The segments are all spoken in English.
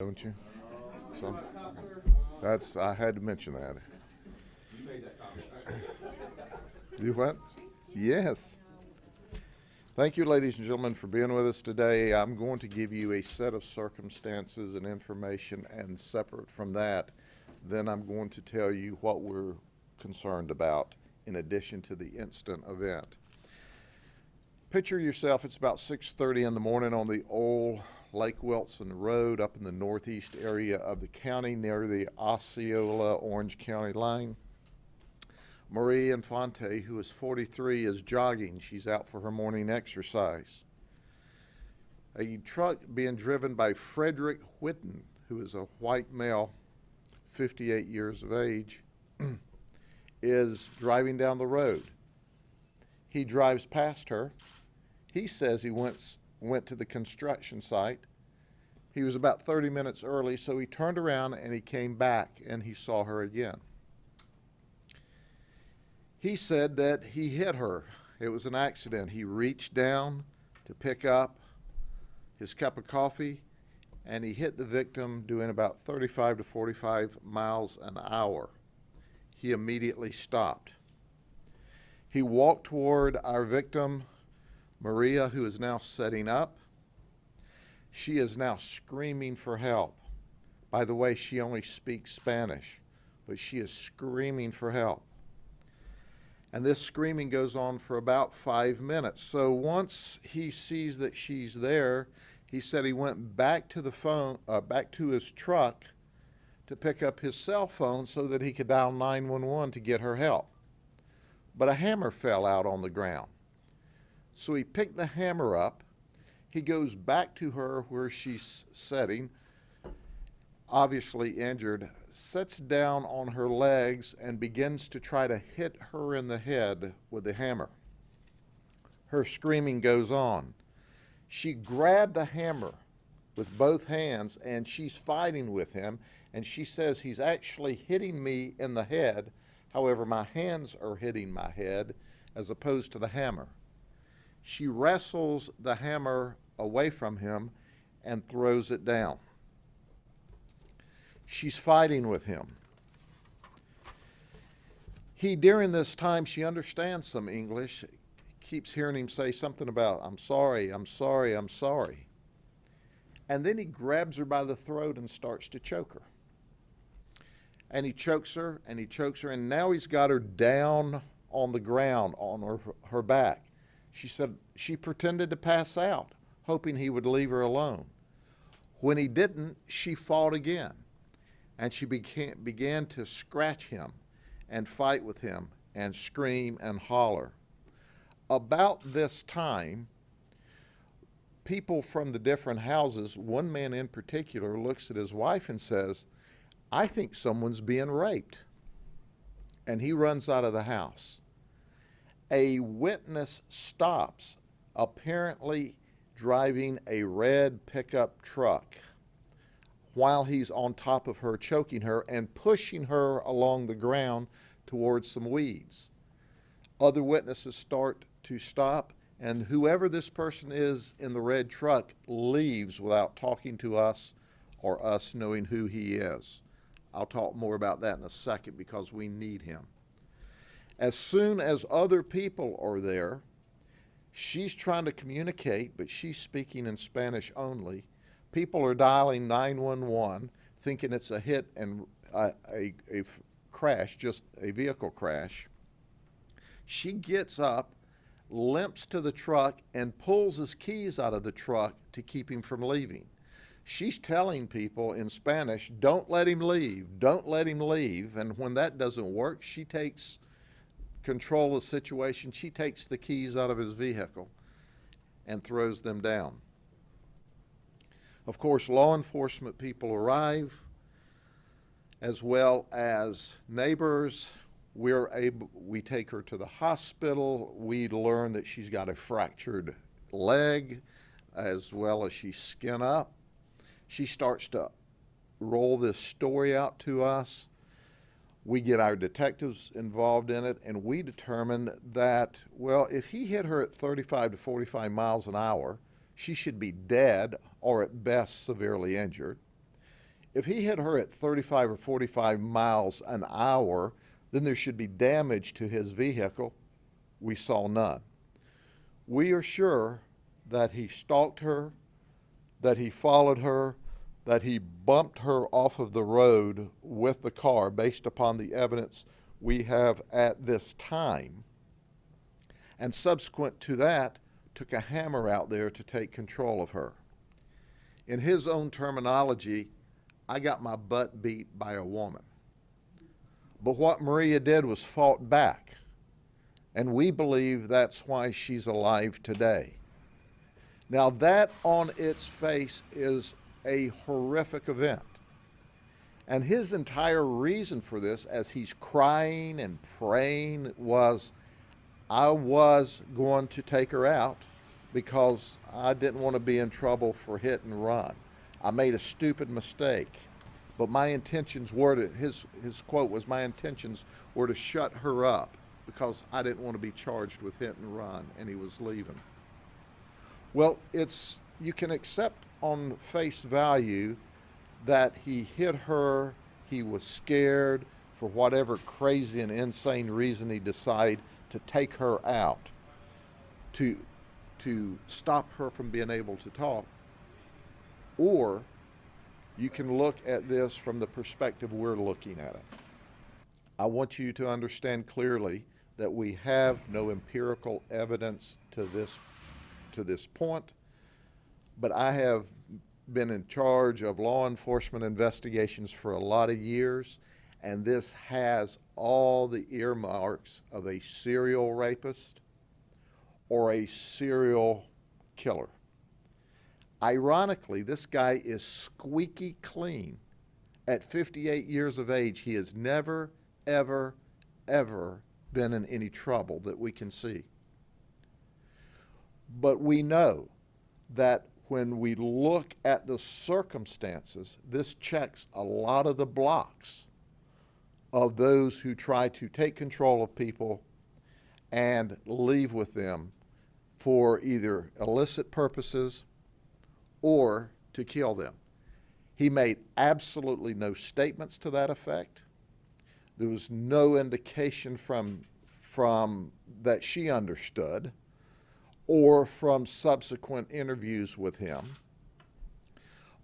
Don't you? So I had to mention that. You made that comment. Do what? Yes. Thank you, ladies and gentlemen, for being with us today. I'm going to give you a set of circumstances and information, and separate from that, then I'm going to tell you what we're concerned about in addition to the instant event. Picture yourself, it's about 6:30 in the morning on the old Lake Wilson Road up in the northeast area of the county near the Osceola-Orange County line. Marie Infante, who is 43, is jogging. She's out for her morning exercise. A truck being driven by Frederick Whitten, who is a white male, 58 years of age, is driving down the road. He drives past her. He says he went to the construction site. He was about 30 minutes early, so he turned around and he came back and he saw her again. He said that he hit her. It was an accident. He reached down to pick up his cup of coffee and he hit the victim doing about 35 to 45 miles an hour. He immediately stopped. He walked toward our victim, Maria, who is now setting up. She is now screaming for help. By the way, she only speaks Spanish, but she is screaming for help. And this screaming goes on for about 5 minutes. So once he sees that she's there, he said he went back to the phone, back to his truck to pick up his cell phone so that he could dial 911 to get her help. But a hammer fell out on the ground. So he picked the hammer up. He goes back to her where she's sitting, obviously injured, sits down on her legs and begins to try to hit her in the head with the hammer. Her screaming goes on. She grabbed the hammer with both hands and she's fighting with him, and she says he's actually hitting me in the head. However, my hands are hitting my head as opposed to the hammer. She wrestles the hammer away from him and throws it down. She's fighting with him. He, during this time, she understands some English, keeps hearing him say something about, "I'm sorry, I'm sorry, I'm sorry." And then he grabs her by the throat and starts to choke her. And he chokes her, and he chokes her, and now he's got her down on the ground on her back. She said she pretended to pass out, hoping he would leave her alone. When he didn't, she fought again, and she began to scratch him and fight with him and scream and holler. About this time, people from the different houses, one man in particular looks at his wife and says, "I think someone's being raped." And he runs out of the house. A witness stops, apparently driving a red pickup truck, while he's on top of her, choking her and pushing her along the ground towards some weeds. Other witnesses start to stop, and whoever this person is in the red truck leaves without talking to us or us knowing who he is. I'll talk more about that in a second because we need him. As soon as other people are there, she's trying to communicate, but she's speaking in Spanish only. People are dialing 911, thinking it's a hit and a crash, just a vehicle crash. She gets up, limps to the truck, and pulls his keys out of the truck to keep him from leaving. She's telling people in Spanish, "Don't let him leave, don't let him leave." And when that doesn't work, she takes control of the situation. She takes the keys out of his vehicle and throws them down. Of course, law enforcement people arrive, as well as neighbors. We take her to the hospital. We learn that she's got a fractured leg, as well as she's skin up. She starts to roll this story out to us. We get our detectives involved in it, and we determine that, well, if he hit her at 35 to 45 miles an hour, she should be dead or at best severely injured. If he hit her at 35 or 45 miles an hour, then there should be damage to his vehicle. We saw none. We are sure that he stalked her, that he followed her, that he bumped her off of the road with the car based upon the evidence we have at this time. And subsequent to that, took a hammer out there to take control of her. In his own terminology, I got my butt beat by a woman. But what Maria did was fought back. And we believe that's why she's alive today. Now that on its face is a horrific event. And his entire reason for this, as he's crying and praying, was, I was going to take her out because I didn't want to be in trouble for hit and run. I made a stupid mistake. But my intentions were to, his quote was, my intentions were to shut her up because I didn't want to be charged with hit and run, and he was leaving. Well, you can accept on face value that he hit her, he was scared, for whatever crazy and insane reason he decided to take her out, to stop her from being able to talk. Or you can look at this from the perspective we're looking at it. I want you to understand clearly that we have no empirical evidence to this point, but I have been in charge of law enforcement investigations for a lot of years, and this has all the earmarks of a serial rapist or a serial killer. Ironically, this guy is squeaky clean. At 58 years of age, he has never, ever, ever been in any trouble that we can see. But we know that when we look at the circumstances, this checks a lot of the blocks of those who try to take control of people and leave with them for either illicit purposes or to kill them. He made absolutely no statements to that effect. There was no indication from that she understood or from subsequent interviews with him.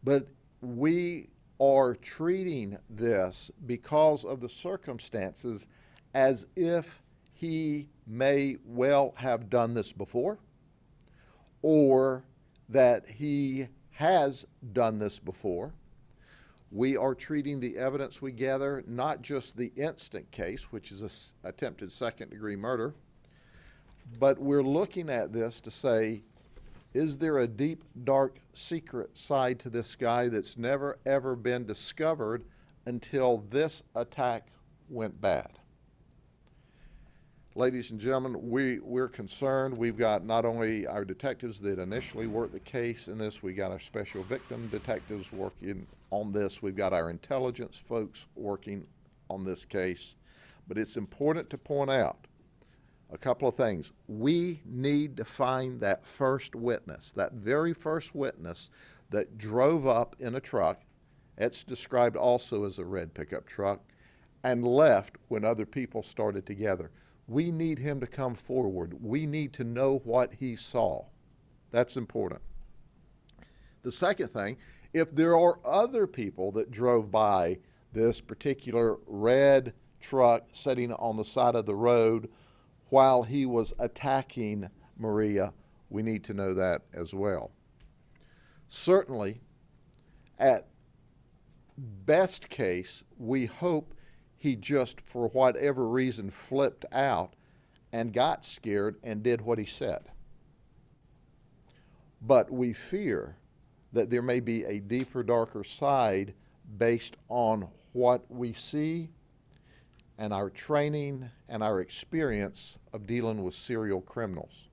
But we are treating this because of the circumstances as if he may well have done this before, or that he has done this before. We are treating the evidence we gather, not just the instant case, which is an attempted second-degree murder, but we're looking at this to say, is there a deep, dark, secret side to this guy that's never, ever been discovered until this attack went bad? Ladies and gentlemen, we're concerned. We've got not only our detectives that initially worked the case in this, we got our special victim detectives working on this. We've got our intelligence folks working on this case. But it's important to point out a couple of things. We need to find that first witness, that very first witness that drove up in a truck. It's described also as a red pickup truck, and left when other people started to gather. We need him to come forward. We need to know what he saw. That's important. The second thing, if there are other people that drove by this particular red truck sitting on the side of the road while he was attacking Maria, we need to know that as well. Certainly, at best case, we hope he just, for whatever reason, flipped out and got scared and did what he said. But we fear that there may be a deeper, darker side based on what we see and our training and our experience of dealing with serial criminals.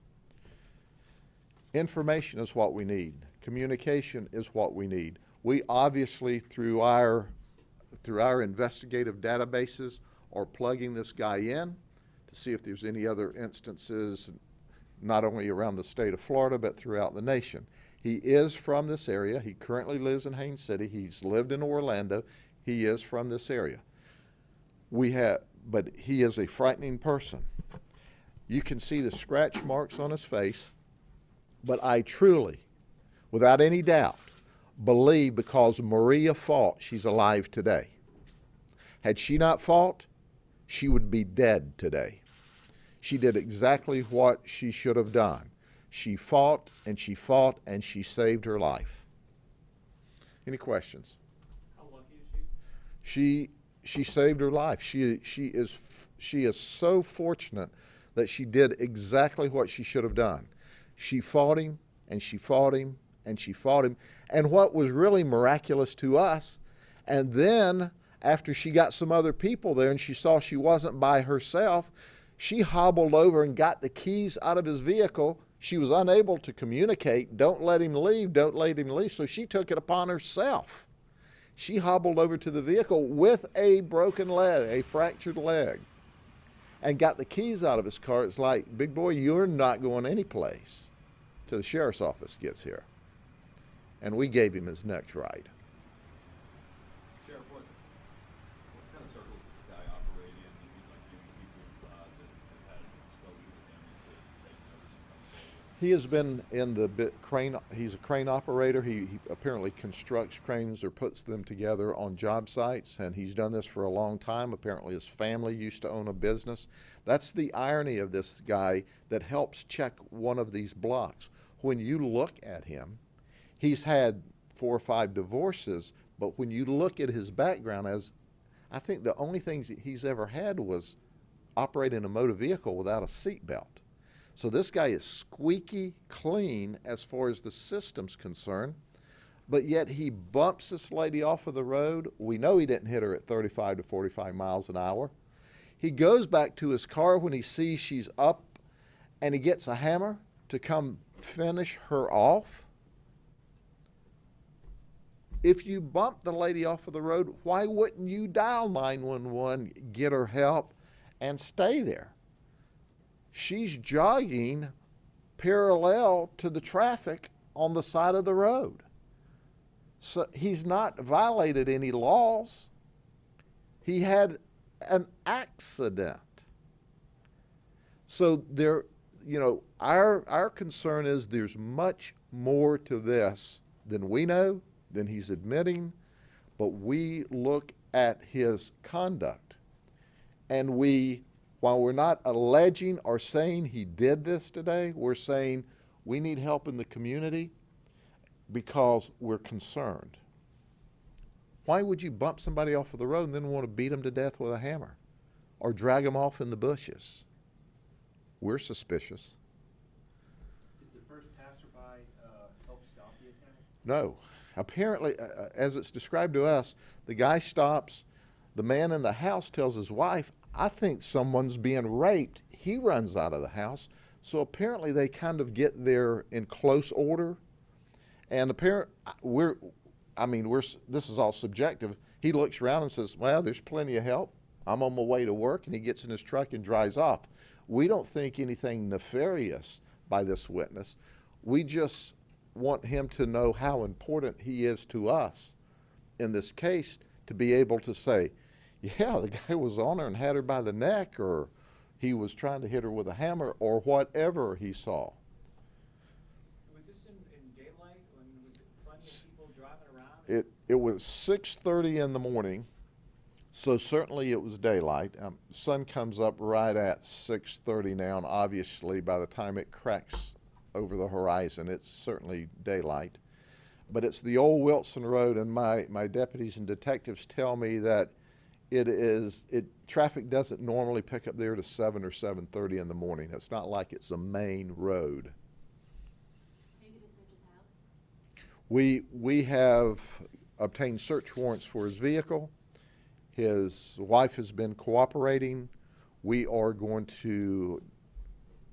Information is what we need. Communication is what we need. We obviously, through our investigative databases, are plugging this guy in to see if there's any other instances, not only around the state of Florida, but throughout the nation. He is from this area. He currently lives in Haines City. He's lived in Orlando. He is from this area. But he is a frightening person. You can see the scratch marks on his face, but I truly, without any doubt, believe because Maria fought, she's alive today. Had she not fought, she would be dead today. She did exactly what she should have done. She fought and she fought and she saved her life. Any questions? How lucky is she? She saved her life. She is so fortunate that she did exactly what she should have done. She fought him and she fought him and she fought him. And what was really miraculous to us, and then after she got some other people there and she saw she wasn't by herself, she hobbled over and got the keys out of his vehicle. She was unable to communicate, don't let him leave, don't let him leave, so she took it upon herself. She hobbled over to the vehicle with a broken leg, a fractured leg, and got the keys out of his car. It's like, big boy, you're not going anyplace till the sheriff's office gets here. And we gave him his next ride. Sheriff, what kind of circles does this guy operate in? Is he like giving people that have had exposure to him to take notice and come forward? He has been in the crane, he's a crane operator. He apparently constructs cranes or puts them together on job sites, and he's done this for a long time. Apparently his family used to own a business. That's the irony of this guy that helps check one of these blocks. When you look at him, he's had 4 or 5 divorces, but when you look at his background, as I think the only things that he's ever had was operating a motor vehicle without a seatbelt. So this guy is squeaky clean as far as the system's concerned, but yet he bumps this lady off of the road. We know he didn't hit her at 35 to 45 miles an hour. He goes back to his car when he sees she's up, and he gets a hammer to come finish her off. If you bump the lady off of the road, why wouldn't you dial 911, get her help, and stay there? She's jogging parallel to the traffic on the side of the road. So he's not violated any laws. He had an accident. So there, you know, our concern is there's much more to this than we know, than he's admitting, but we look at his conduct, and while we're not alleging or saying he did this today, we're saying we need help in the community because we're concerned. Why would you bump somebody off of the road and then want to beat them to death with a hammer or drag them off in the bushes? We're suspicious. Did the first passerby help stop the attack? No. Apparently, as it's described to us, the guy stops. The man in the house tells his wife, I think someone's being raped. He runs out of the house. So apparently they kind of get there in close order. And this is all subjective. He looks around and says, well, there's plenty of help. I'm on my way to work, and he gets in his truck and drives off. We don't think anything nefarious by this witness. We just want him to know how important he is to us in this case to be able to say, yeah, the guy was on her and had her by the neck, or he was trying to hit her with a hammer, or whatever he saw. Was this in daylight? Was it plenty of people driving around? It was 6:30 in the morning, so certainly it was daylight. Sun comes up right at 6:30 now, and obviously by the time it cracks over the horizon, it's certainly daylight. But it's the old Wilson Road, and my deputies and detectives tell me that traffic doesn't normally pick up there to 7 or 7:30 in the morning. It's not like it's a main road. Are you going to search his house? We have obtained search warrants for his vehicle. His wife has been cooperating. We are going to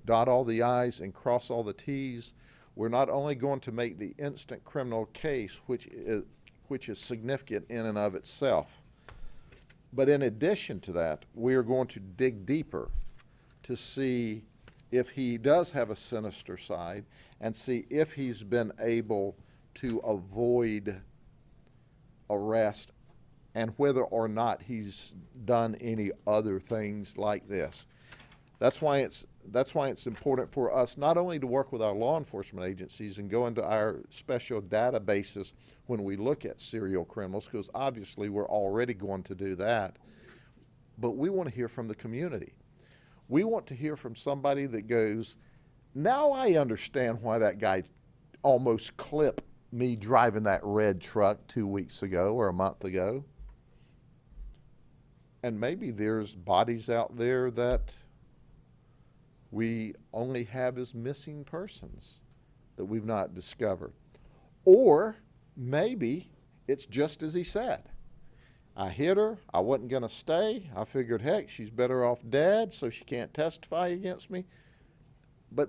dot all the I's and cross all the T's. We're not only going to make the instant criminal case, which is significant in and of itself, but in addition to that, we are going to dig deeper to see if he does have a sinister side and see if he's been able to avoid arrest and whether or not he's done any other things like this. That's why it's important for us not only to work with our law enforcement agencies and go into our special databases when we look at serial criminals, because obviously we're already going to do that, but we want to hear from the community. We want to hear from somebody that goes, now I understand why that guy almost clipped me driving that red truck 2 weeks ago or a month ago. And maybe there's bodies out there that we only have as missing persons that we've not discovered. Or maybe it's just as he said. I hit her, I wasn't gonna stay, I figured, heck, she's better off dead, so she can't testify against me. But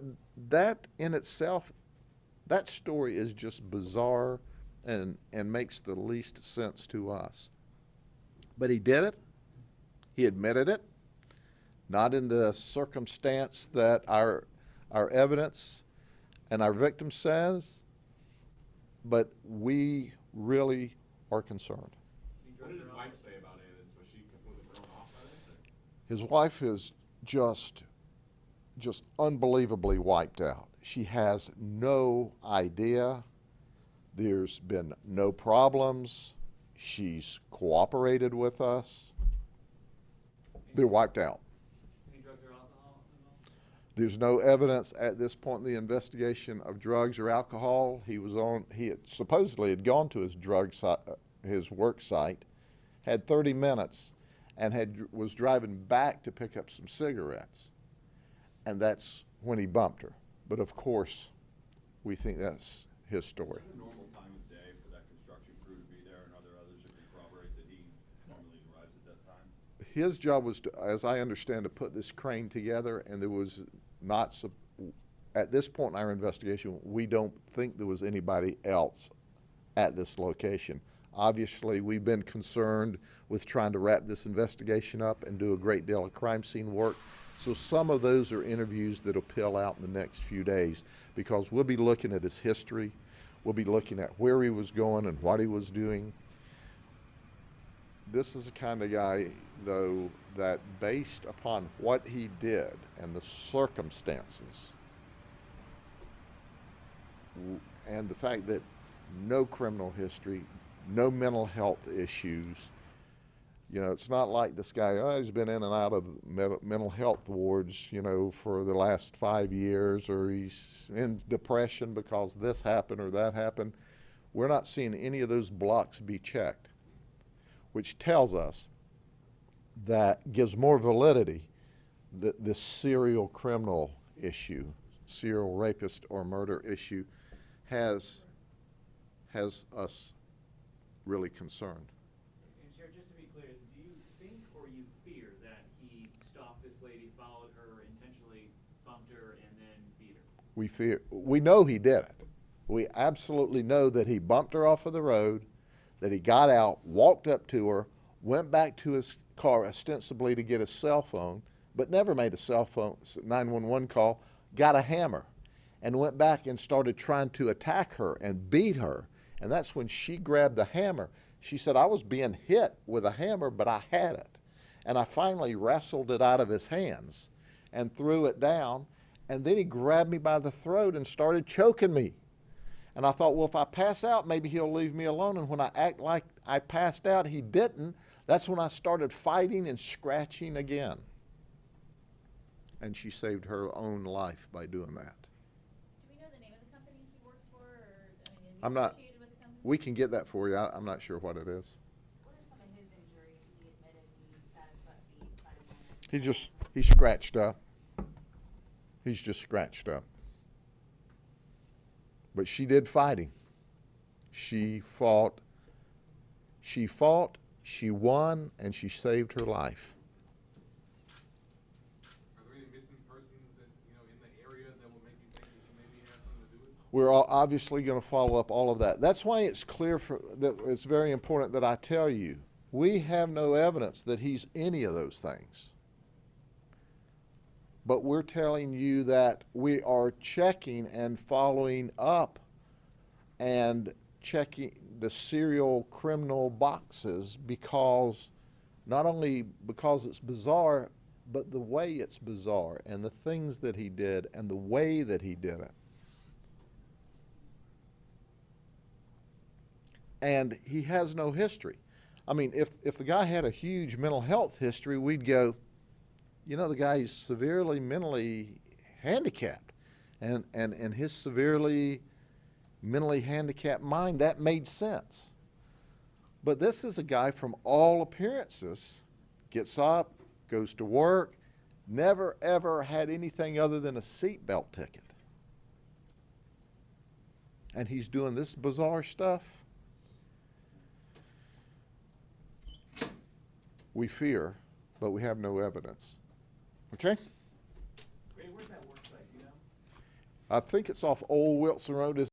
that in itself, that story is just bizarre and makes the least sense to us. But he did it, he admitted it, not in the circumstance that our evidence and our victim says, but we really are concerned. What did his wife say about it? Was she completely thrown off by this? His wife is just unbelievably wiped out. She has no idea. There's been no problems. She's cooperated with us. They're wiped out. Any drugs or alcohol at all? There's no evidence at this point in the investigation of drugs or alcohol. He had supposedly had gone to his work site, had 30 minutes, and was driving back to pick up some cigarettes. And that's when he bumped her. But of course, we think that's his story. Is it a normal time of day for that construction crew to be there, and are there others who can corroborate that he normally arrives at that time? His job was, as I understand, to put this crane together, and there was not, at this point in our investigation, we don't think there was anybody else at this location. Obviously, we've been concerned with trying to wrap this investigation up and do a great deal of crime scene work. So some of those are interviews that'll peel out in the next few days, because we'll be looking at his history. We'll be looking at where he was going and what he was doing. This is the kind of guy, though, that based upon what he did and the circumstances and the fact that no criminal history, no mental health issues, you know, it's not like this guy, he's been in and out of mental health wards, you know, for the last 5 years, or he's in depression because this happened or that happened. We're not seeing any of those blocks be checked, which tells us that gives more validity that this serial criminal issue, serial rapist or murder issue, has us really concerned. And Sheriff, just to be clear, do you think or you fear that he stopped this lady, followed her, intentionally bumped her, and then beat her? We know he did it. We absolutely know that he bumped her off of the road, that he got out, walked up to her, went back to his car ostensibly to get a cell phone, but never made a cell phone 911 call, got a hammer, and went back and started trying to attack her and beat her. And that's when she grabbed the hammer. She said, I was being hit with a hammer, but I had it. And I finally wrestled it out of his hands and threw it down. And then he grabbed me by the throat and started choking me. And I thought, well, if I pass out, maybe he'll leave me alone. And when I act like I passed out, he didn't. That's when I started fighting and scratching again. And she saved her own life by doing that. Do we know the name of the company he works for, or, I mean, is he I'm not, associated with the company? we can get that for you. I'm not sure what it is. What are some of his injuries he admitted he had his butt beat by the woman? He's scratched up. He's just scratched up. But she did fighting. She fought, she won, and she saved her life. Are there any missing persons that, you know, in the area that will make you think that he maybe has something to do with it? We're obviously going to follow up all of that. That's why it's clear that it's very important that I tell you, we have no evidence that he's any of those things. but we're telling you that we are checking and following up and checking the serial criminal boxes because, not only because it's bizarre, but the way it's bizarre and the things that he did and the way that he did it. And he has no history. I mean, if the guy had a huge mental health history, we'd go, you know, the guy's severely mentally handicapped. And his severely mentally handicapped mind, that made sense. But this is a guy, from all appearances, gets up, goes to work, never ever had anything other than a seatbelt ticket. And he's doing this bizarre stuff. We fear, but we have no evidence. Okay? Ray, where's that work site, you know? I think it's off Old Wilson Road.